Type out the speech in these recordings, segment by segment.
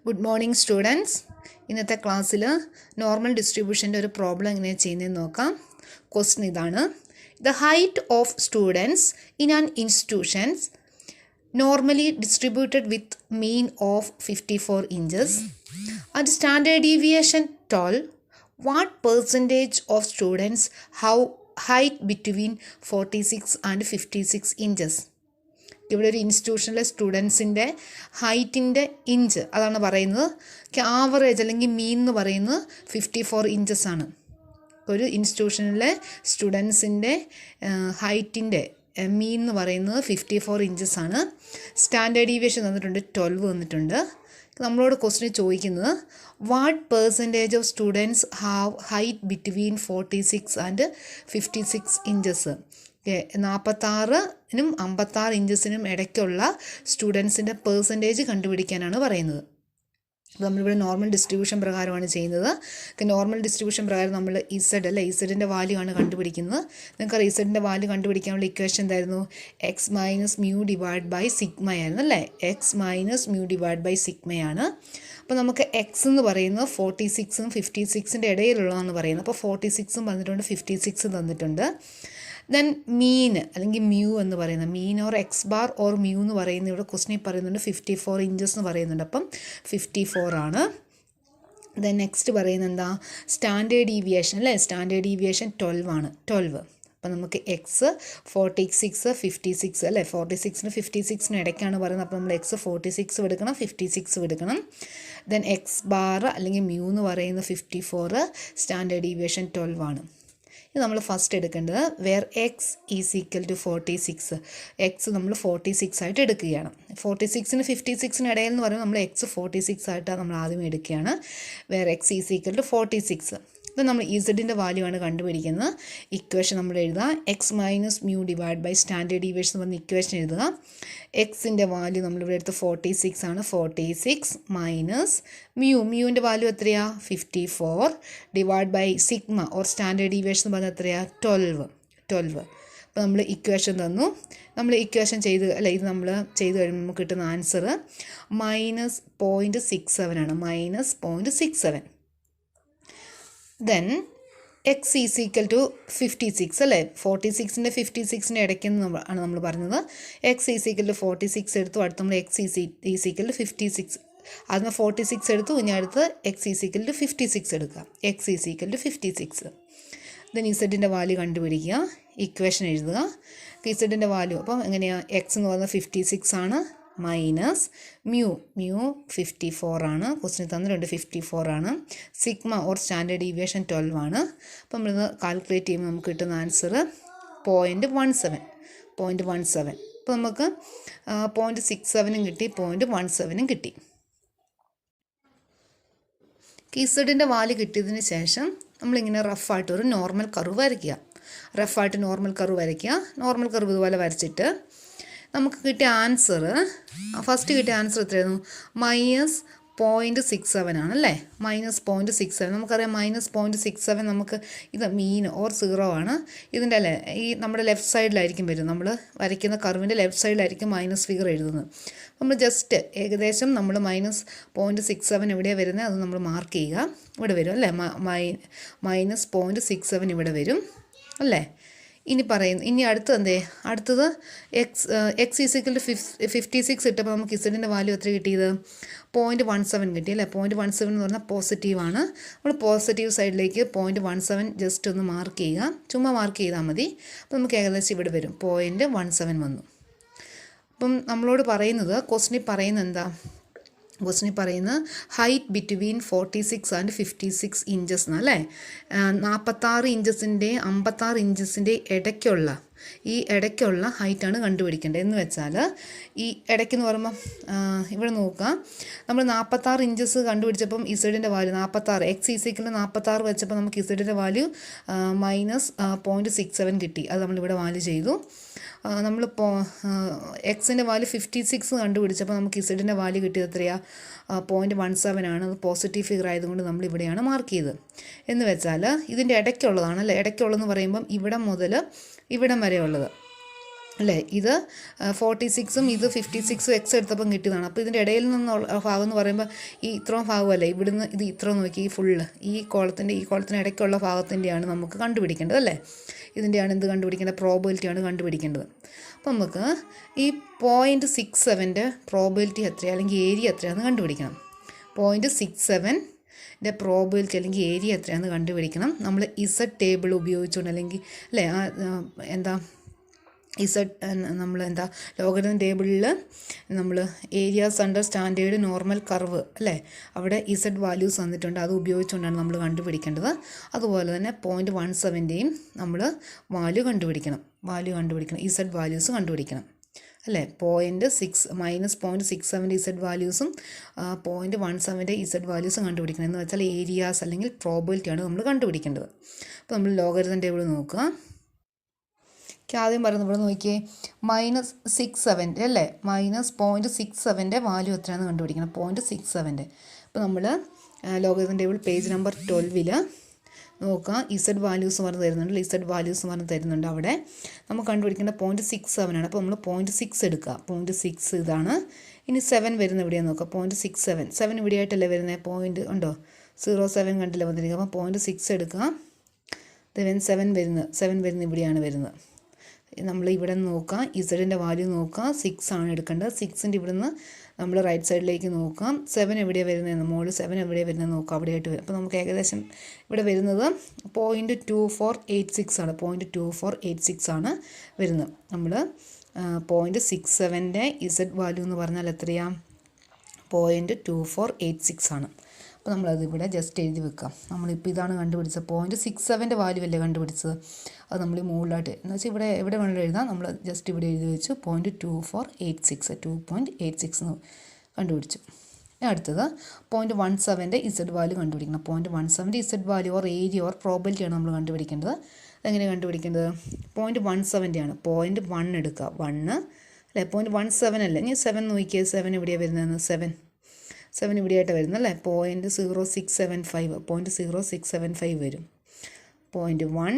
Good morning students. ഇന്നത്തെ ക്ലാസ്സിൽ normal ഡിസ്ട്രിബ്യൂഷൻ്റെ ഒരു പ്രോബ്ലം എങ്ങനെ ചെയ്യുന്നതെന്ന് നോക്കാം. ക്വസ്റ്റ്യൻ ഇതാണ്: the height of students in an institutions normally distributed with mean of 54 inches and standard deviation 12. What percentage of students have height between 46 and 56 inches? ഇവിടെ ഒരു ഇൻസ്റ്റിറ്റ്യൂഷനിലെ സ്റ്റുഡൻസിൻ്റെ ഹൈറ്റിൻ്റെ inch അതാണ് പറയുന്നത്. ആവറേജ് അല്ലെങ്കിൽ മീൻ എന്ന് പറയുന്നത് 54 inches ആണ്. ഒരു ഇൻസ്റ്റിറ്റ്യൂഷനിലെ സ്റ്റുഡൻസിൻ്റെ ഹൈറ്റിൻ്റെ മീൻ എന്ന് പറയുന്നത് 54 inches ആണ്. സ്റ്റാൻഡേർഡ് ഡീവിയേഷൻ തന്നിട്ടുണ്ട് 12 തന്നിട്ടുണ്ട്. നമ്മളോട് ക്വസ്റ്റ്യൻ ചോദിക്കുന്നത് what percentage of students have height between 46 and 56 inches? 46നും 56 ഇഞ്ചസിനും ഇടയ്ക്കുള്ള സ്റ്റുഡൻസിൻ്റെ പെർസെൻറ്റേജ് കണ്ടുപിടിക്കാനാണ് പറയുന്നത്. നമ്മളിവിടെ നോർമൽ ഡിസ്ട്രിബ്യൂഷൻ പ്രകാരമാണ് ചെയ്യുന്നത്. നോർമൽ ഡിസ്ട്രിബ്യൂഷൻ പ്രകാരം നമ്മൾ ഇസഡിൻ്റെ വാല്യൂ ആണ് കണ്ടുപിടിക്കുന്നത്. നിങ്ങൾക്ക് ഇസഡിൻ്റെ വാല്യൂ കണ്ടുപിടിക്കാനുള്ള ഇക്വേഷൻ എന്തായിരുന്നു? X minus mu divide by sigma ആയിരുന്നു അല്ലേ? X minus mu divide by സിഗ്മയാണ്. അപ്പോൾ നമുക്ക് എക്സ് എന്ന് പറയുന്നത് 46ഉം 56ൻ്റെ ഇടയിലുള്ളതെന്ന് പറയുന്നത്. അപ്പോൾ 46ഉം തന്നിട്ടുണ്ട്, 56ഉം തന്നിട്ടുണ്ട്. ദെൻ മീൻ അല്ലെങ്കിൽ മ്യൂ എന്ന് പറയുന്നത്, mean or X bar or mu എന്ന് പറയുന്നത് ഇവിടെ ക്വസ്റ്റ്യനിൽ പറയുന്നുണ്ട് 54 inches എന്ന് പറയുന്നുണ്ട്. അപ്പം 54 ആണ്. ദെൻ നെക്സ്റ്റ് പറയുന്നത് എന്താ? സ്റ്റാൻഡേർഡ് ഡീവിയേഷൻ അല്ലേ? സ്റ്റാൻഡേർഡ് ഡീവിയേഷൻ 12 ആണ്. 12. അപ്പം നമുക്ക് എക്സ് 46 56 അല്ലേ? 46നും 56നും ഇടയ്ക്കാണ് പറയുന്നത്. അപ്പോൾ നമ്മൾ എക്സ് 46 എടുക്കണം, 56 എടുക്കണം. ദെൻ എക്സ് ബാർ അല്ലെങ്കിൽ മ്യൂ എന്ന് പറയുന്നത് 54, സ്റ്റാൻഡേർഡ് ഡീവിയേഷൻ 12 ആണ്. ഇത് നമ്മൾ ഫസ്റ്റ് എടുക്കേണ്ടത് where x is equal to 46. X നമ്മൾ 46 ആയിട്ട് എടുക്കുകയാണ്. 46നും 56നും ഇടയിൽ എന്ന് പറയുമ്പോൾ നമ്മൾ എക്സ് 46 ആയിട്ടാണ് നമ്മൾ ആദ്യം എടുക്കുകയാണ്. Where x is equal to 46. ഇത് നമ്മൾ ഇസഡിൻ്റെ വാല്യൂ ആണ് കണ്ടുപിടിക്കുന്നത്. ഇക്വേഷൻ നമ്മൾ എഴുതുക. X minus mu divide by standard deviation എന്ന് പറഞ്ഞ ഇക്വേഷൻ എഴുതുക. എക്സിൻ്റെ വാല്യൂ നമ്മളിവിടെ എടുത്ത് 46 ആണ്. 46 മൈനസ് മ്യൂവിൻ്റെ വാല്യൂ എത്രയാ? 54 divide by sigma or standard deviation എന്ന് പറഞ്ഞാൽ എത്രയാ? 12. അപ്പോൾ നമ്മൾ ഇക്വേഷൻ തന്നു. നമ്മൾ ഇക്വേഷൻ ചെയ്ത് ഇത് നമ്മൾ ചെയ്ത് കഴിയുമ്പോൾ നമുക്ക് കിട്ടുന്ന ആൻസർ -0.67 ആണ്. -0.67. Then x is equal to 56 അല്ലേ? 46ൻ്റെ 56ൻ്റെ ഇടയ്ക്കെന്ന് ആണ് നമ്മൾ പറഞ്ഞത്. എക്സ് ഈസ് ഈക്വൽ ടു 46 എടുത്തു. അടുത്ത് നമ്മൾ എക്സ് ഈസ് ഈക്വൽ ടു 56. അതിന് 46 എടുത്തു. ഇനി അടുത്ത് എക്സ് ഈസ് ഈക്വൽ ടു 56 എടുക്കുക. X is equal to 56. Then ഇസഡിൻ്റെ വാല്യൂ കണ്ടുപിടിക്കുക. ഇക്വേഷൻ എഴുതുക. ഇസഡിൻ്റെ വാല്യൂ അപ്പം എങ്ങനെയാണ്? എക്സ് എന്ന് പറയുന്നത് 56 ആണ്. മൈനസ് മ്യൂ 54 ആണ്. ക്വസ്റ്റ്യൻ തന്നിട്ടുണ്ട് 54 ആണ്. സിഗ്മ ഓർ സ്റ്റാൻഡേർഡ് ഡീവിയേഷൻ 12 ആണ്. അപ്പം നമ്മളിത് കാൽക്കുലേറ്റ് ചെയ്യുമ്പോൾ നമുക്ക് കിട്ടുന്ന ആൻസർ 0.17. അപ്പോൾ നമുക്ക് 0.67 കിട്ടി, 0.17 കിട്ടി. ഇസഡിൻ്റെ വാല്യൂ കിട്ടിയതിന് ശേഷം നമ്മളിങ്ങനെ റഫായിട്ട് ഒരു നോർമൽ കർവ് വരയ്ക്കുക. നോർമൽ കർവ് ഇതുപോലെ വരച്ചിട്ട് നമുക്ക് കിട്ടിയ ആൻസർ, ഫസ്റ്റ് കിട്ടിയ ആൻസർ എത്രയായിരുന്നു? -0.67 ആണല്ലേ? -0.67. നമുക്കറിയാം -0.67 നമുക്ക് ഇത് മീൻ ഓർ 0 ആണ്. ഇതിൻ്റെ അല്ലേ ഈ നമ്മുടെ ലെഫ്റ്റ് സൈഡിലായിരിക്കും വരും. നമ്മൾ വരയ്ക്കുന്ന കർവിൻ്റെ ലെഫ്റ്റ് സൈഡിലായിരിക്കും മൈനസ് ഫിഗർ എഴുതുന്നത്. നമ്മൾ ജസ്റ്റ് ഏകദേശം നമ്മൾ -0.67 എവിടെയാണ് വരുന്നത് അത് നമ്മൾ മാർക്ക് ചെയ്യുക. ഇവിടെ വരും അല്ലേ? -0.67 ഇവിടെ വരും അല്ലേ? ഇനി അടുത്തത് എക്സ് ഈസിക്കൽ ടു 56 ഇട്ടപ്പോൾ നമുക്ക് ഇസഡിൻ്റെ വാല്യൂ എത്ര കിട്ടിയത്? 0.17 കിട്ടി അല്ലേ? 0.17 എന്ന് പറഞ്ഞാൽ പോസിറ്റീവാണ്. നമ്മൾ പോസിറ്റീവ് സൈഡിലേക്ക് 0.17 ജസ്റ്റ് ഒന്ന് മാർക്ക് ചെയ്യുക. ചുമ്മാ മാർക്ക് ചെയ്താൽ മതി. അപ്പോൾ നമുക്ക് ഏകദേശം ഇവിടെ വരും. 0.17 വന്നു. അപ്പം നമ്മളോട് പറയുന്നത് ക്വസ്റ്റ്യനിൽ പറയുന്നത് എന്താ? ക്വസ്റ്റ്യനിൽ പറയുന്നത് ഹൈറ്റ് ബിറ്റ്വീൻ 46 and 56 inches എന്നല്ലേ? 46 ഇഞ്ചസിൻ്റെ 56 ഇഞ്ചസിൻ്റെ ഇടയ്ക്കുള്ള ഹൈറ്റാണ് കണ്ടുപിടിക്കേണ്ടത്. എന്ന് വെച്ചാൽ ഈ ഇടയ്ക്കെന്ന് പറയുമ്പോൾ ഇവിടെ നോക്കുക. നമ്മൾ 46 ഇഞ്ചസ് കണ്ടുപിടിച്ചപ്പം ഇസഡിൻ്റെ വാല്യൂ 46, എക്സ് ഈസിക്കൽ 46 വെച്ചപ്പോൾ നമുക്ക് ഇസഡിൻ്റെ വാല്യൂ -0.67 കിട്ടി. അത് നമ്മളിവിടെ വാല്യൂ ചെയ്തു. നമ്മളിപ്പോൾ എക്സിൻ്റെ വാല്യൂ 56 കണ്ടുപിടിച്ചപ്പോൾ നമുക്ക് ഇസഡിൻ്റെ വാല്യൂ കിട്ടിയത് എത്രയാണ്? 0.17 ആണ്. അത് പോസിറ്റീവ് ഫിഗർ ആയതുകൊണ്ട് നമ്മൾ ഇവിടെയാണ് മാർക്ക് ചെയ്തത്. എന്ന് വെച്ചാൽ ഇതിൻ്റെ ഇടയ്ക്കുള്ളതാണ് അല്ലേ? ഇടയ്ക്കുള്ളതെന്ന് പറയുമ്പം ഇവിടം മുതൽ ഇവിടം വരെ ഉള്ളത്. അല്ലേ? ഇത് 46ഉം ഇത് 56ഉം എക്സ് എടുത്തപ്പം കിട്ടിയതാണ്. അപ്പോൾ ഇതിൻ്റെ ഇടയിൽ നിന്നുള്ള ഭാഗം എന്ന് പറയുമ്പോൾ ഈ ഇത്രയും ഭാഗമല്ലേ, ഇവിടുന്ന് ഇത് ഇത്ര നോക്കി ഈ ഫുള്ള് ഈ കോളത്തിന് ഇടയ്ക്കുള്ള ഭാഗത്തിൻ്റെയാണ് നമുക്ക് കണ്ടുപിടിക്കേണ്ടത് അല്ലേ? ഇതിൻ്റെയാണ് എന്ത് കണ്ടുപിടിക്കേണ്ടത്? പ്രോബിലിറ്റിയാണ് കണ്ടുപിടിക്കേണ്ടത്. അപ്പോൾ നമുക്ക് ഈ 0.67 പ്രോബിലിറ്റി എത്രയാണ് അല്ലെങ്കിൽ ഏരിയ എത്രയാണെന്ന് കണ്ടുപിടിക്കണം. 0.67 പ്രോബിലിറ്റി അല്ലെങ്കിൽ ഏരിയ എത്രയാണെന്ന് കണ്ടുപിടിക്കണം. നമ്മൾ ഇസഡ് ടേബിൾ ഉപയോഗിച്ചുകൊണ്ട് അല്ലെങ്കിൽ അല്ലേ എന്താ ഇസഡ് നമ്മൾ ലോഗരിതം ടേബിളിൽ നമ്മൾ areas under standard normal curve അല്ലേ, അവിടെ ഇസഡ് വാല്യൂസ് വന്നിട്ടുണ്ട്. അത് ഉപയോഗിച്ചുകൊണ്ടാണ് നമ്മൾ കണ്ടുപിടിക്കേണ്ടത്. അതുപോലെ തന്നെ 0.17ൻ്റെയും നമ്മൾ വാല്യൂ കണ്ടുപിടിക്കണം. ഇസഡ് വാല്യൂസ് കണ്ടുപിടിക്കണം അല്ലേ? -0.67 ഇസഡ് വാല്യൂസും 0.17 ഇസഡ് വാല്യൂസും കണ്ടുപിടിക്കണം. എന്ന് വെച്ചാൽ ഏരിയാസ് അല്ലെങ്കിൽ പ്രോബിലിറ്റിയാണ് നമ്മൾ കണ്ടുപിടിക്കേണ്ടത്. അപ്പോൾ നമ്മൾ ലോഗരിതം ടേബിൾ നോക്കുക. ആദ്യം പറയുന്നത് ഇവിടെ നോക്കിയേ, -67 അല്ലേ, -0.67 വാല്യൂ എത്രയാണെന്ന് കണ്ടുപിടിക്കണം. 0.67. അപ്പോൾ നമ്മൾ ലോഗരിതം ടേബിൾ പേജ് നമ്പർ 12 നോക്കുക. ഇസഡ് വാല്യൂസ് പറഞ്ഞ് തരുന്നുണ്ട്. അവിടെ നമുക്ക് കണ്ടുപിടിക്കേണ്ട 0.67 ആണ്. അപ്പോൾ നമ്മൾ 0.6 എടുക്കുക. 0.6 ഇതാണ്. ഇനി 7 വരുന്നത് എവിടെയാണെന്ന് നോക്കുക. 0.67 ഇവിടെയായിട്ടല്ലേ വരുന്നത്? പോയിൻ്റ് ഉണ്ടോ? 0.7 കണ്ടില്ല വന്നിരിക്കുക. അപ്പോൾ 0.6 എടുക്കുക. 7 വരുന്നത് ഇവിടെയാണ് വരുന്നത്. നമ്മൾ ഇവിടെ നോക്കുക, ഇസഡിൻ്റെ വാല്യൂ നോക്കുക. 6 ആണ് എടുക്കേണ്ടത്. 6ൻ്റെ ഇവിടുന്ന് നമ്മൾ റൈറ്റ് സൈഡിലേക്ക് നോക്കാം. 7 എവിടെയാണ് വരുന്നതെന്ന്, മുകളിൽ 7 എവിടെയാണ് വരുന്നത് നോക്കുക. അവിടെയായിട്ട് വരും. അപ്പോൾ നമുക്ക് ഏകദേശം ഇവിടെ വരുന്നത് 0.2486 ആണ്. 0.2486 ആണ് വരുന്നത്. നമ്മൾ 0.67 ഇസഡ് വാല്യൂ എന്ന് പറഞ്ഞാൽ എത്രയാണ്? 0.2486 ആണ്. അപ്പോൾ നമ്മളത് ഇവിടെ ജസ്റ്റ് എഴുതി വെക്കാം. നമ്മളിപ്പോൾ ഇതാണ് കണ്ടുപിടിച്ചത്. 0.67 വാല്യൂ അല്ലേ കണ്ടുപിടിച്ചത്. അത് നമ്മൾ ഈ മുകളിലായിട്ട് എന്ന് വെച്ചാൽ ഇവിടെ എവിടെ വേണമെങ്കിലും എഴുതാം. നമ്മൾ ജസ്റ്റ് ഇവിടെ എഴുതി വെച്ചു 2.86 എന്ന് കണ്ടുപിടിച്ചു. അടുത്തത് 0.17 ഇസഡ് വാല്യൂ കണ്ടുപിടിക്കണം. 0.17 Z value or area or പ്രോബിലിറ്റിയാണ് നമ്മൾ കണ്ടുപിടിക്കേണ്ടത്. അതെങ്ങനെ കണ്ടുപിടിക്കേണ്ടത്? 0.17 ആണ്. 0.1 എടുക്കുക. 1 അല്ലേ, 0.17 അല്ലേ. ഇനി 7 നോക്കിയാൽ 7 എവിടെയാണ് വരുന്നതെന്ന്? 7 ഇവിടെയായിട്ട് വരുന്നത് അല്ലേ. 0.0675 വരും. 0.1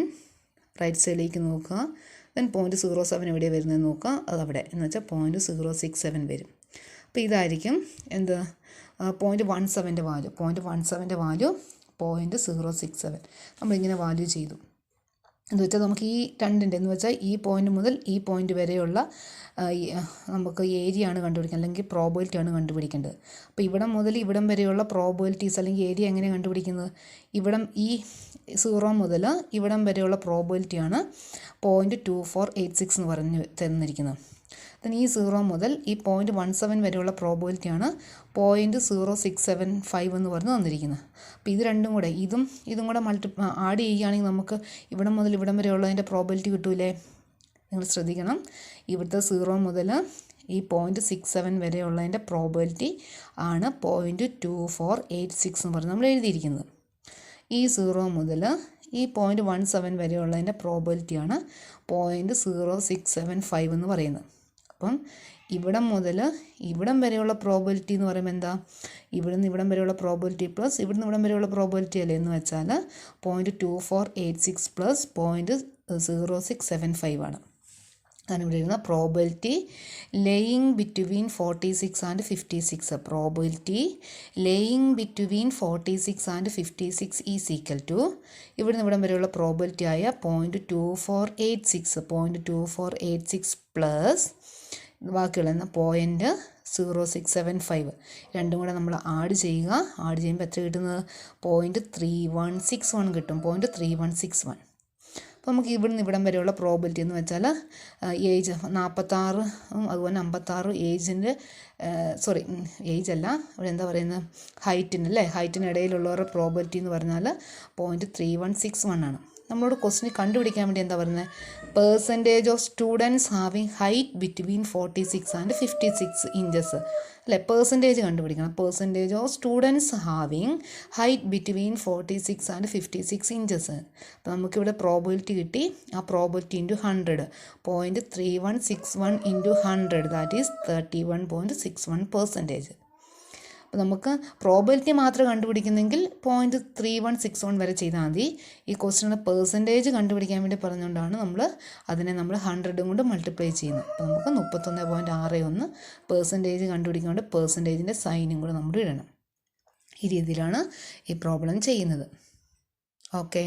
റൈറ്റ് സൈഡിലേക്ക് നോക്കുക. ദെൻ 0.07 എവിടെയാണ് വരുന്നതെന്ന് നോക്കുക. അതവിടെ എന്ന് വെച്ചാൽ 0.067 വരും. അപ്പോൾ ഇതായിരിക്കും 0.17 വാല്യൂ. 0.17 വാല്യൂ 0.067 നമ്മളിങ്ങനെ വാല്യൂ ചെയ്തു. എന്ന് വെച്ചാൽ നമുക്ക് ഈ രണ്ടിൻ്റെ എന്ന് വെച്ചാൽ ഈ പോയിൻ്റ് മുതൽ ഈ പോയിൻ്റ് വരെയുള്ള നമുക്ക് ഏരിയ ആണ് കണ്ടുപിടിക്കുക അല്ലെങ്കിൽ പ്രോബിലിറ്റി ആണ് കണ്ടുപിടിക്കേണ്ടത്. അപ്പോൾ ഇവിടം മുതൽ ഇവിടം വരെയുള്ള പ്രോബിലിറ്റീസ് അല്ലെങ്കിൽ ഏരിയ എങ്ങനെ കണ്ടുപിടിക്കുന്നത്? ഇവിടം ഈ 0 മുതൽ ഇവിടം വരെയുള്ള പ്രോബിലിറ്റിയാണ് 0.2486 എന്ന് പറഞ്ഞ് തന്നിരിക്കുന്നത്. then ഈ 0 മുതൽ ഈ 0.17 വരെയുള്ള പ്രോബിലിറ്റിയാണ് 0.0675 എന്ന് പറഞ്ഞ് തന്നിരിക്കുന്നത്. അപ്പോൾ ഇത് രണ്ടും കൂടെ ഇതും കൂടെ ആഡ് ചെയ്യുകയാണെങ്കിൽ നമുക്ക് ഇവിടം മുതൽ ഇവിടം വരെയുള്ളതിൻ്റെ പ്രോബിലിറ്റി കിട്ടൂലേ? നിങ്ങൾ ശ്രദ്ധിക്കണം. ഇവിടുത്തെ 0 മുതൽ ഈ 0.67 വരെയുള്ളതിൻ്റെ പ്രോബിലിറ്റി ആണ് 0.2486 എന്ന് പറഞ്ഞ് നമ്മൾ എഴുതിയിരിക്കുന്നത്. ഈ 0 മുതൽ ഈ 0.17 വരെയുള്ളതിൻ്റെ പ്രോബിലിറ്റിയാണ് 0.0675 എന്ന് പറയുന്നത്. അപ്പം ഇവിടം മുതൽ ഇവിടം വരെയുള്ള പ്രോബിലിറ്റി എന്ന് പറയുമ്പോൾ എന്താ? ഇവിടുന്ന് ഇവിടം വരെയുള്ള പ്രോബിലിറ്റി പ്ലസ് ഇവിടുന്ന് ഇവിടം വരെയുള്ള പ്രോബിലിറ്റി അല്ലേ എന്ന് വെച്ചാൽ 0.2486 പ്ലസ് 0.0675 ആണ്. അതാണ് ഇവിടെ ഇരുന്ന probability laying between 46 and 56. Probability laying between 46 and 56 is equal to ഇവിടുന്ന് ഇവിടം വരെയുള്ള പ്രോബിലിറ്റി ആയ 0.2486 പ്ലസ് ബാക്കിയുള്ള 0.0675 രണ്ടും കൂടെ നമ്മൾ ആഡ് ചെയ്യുമ്പോൾ എത്ര കിട്ടുന്നത്? 0.3161 കിട്ടും. 0.3161. അപ്പോൾ നമുക്ക് ഇവിടുന്ന് ഇവിടം വരെയുള്ള പ്രോബിലിറ്റി എന്ന് വെച്ചാൽ ഏജ് 46 അതുപോലെ 56 ഏജിൻ്റെ ഏജല്ല ഇവിടെ എന്താ പറയുന്നത്, ഹൈറ്റിനിടയിലുള്ളവരുടെ പ്രോബിലിറ്റി എന്ന് പറഞ്ഞാൽ 0.3161 ആണ്. നമ്മളോട് ക്വസ്റ്റിന് കണ്ടുപിടിക്കാൻ വേണ്ടി എന്താ പറയുന്നത്? Percentage of students having height between 46 and 56 inches അല്ലേ, പെർസെൻറ്റേജ് കണ്ടുപിടിക്കണം. Percentage of students having height between 46 and 56 inches. അപ്പോൾ നമുക്കിവിടെ പ്രോബിലിറ്റി കിട്ടി. ആ probability into 100 0.3161 into 100 that is 31.61%. അപ്പോൾ നമുക്ക് പ്രോബിലിറ്റി മാത്രം കണ്ടുപിടിക്കുന്നെങ്കിൽ 0.3161 വരെ ചെയ്താൽ മതി. ഈ ക്വസ്റ്റ്യനിലെ പെർസെൻറ്റേജ് കണ്ടുപിടിക്കാൻ വേണ്ടി പറഞ്ഞുകൊണ്ടാണ് അതിനെ നമ്മൾ 100 കൊണ്ട് മൾട്ടിപ്ലൈ ചെയ്യുന്നത്. അപ്പോൾ നമുക്ക് 31.61 പെർസെൻറ്റേജ് കണ്ടുപിടിക്കാണ്ട് പെർസെൻറ്റേജിൻ്റെ സൈനും കൂടെ നമ്മൾ ഇടണം. ഈ രീതിയിലാണ് ഈ പ്രോബ്ലം ചെയ്യുന്നത്. ഓക്കെ.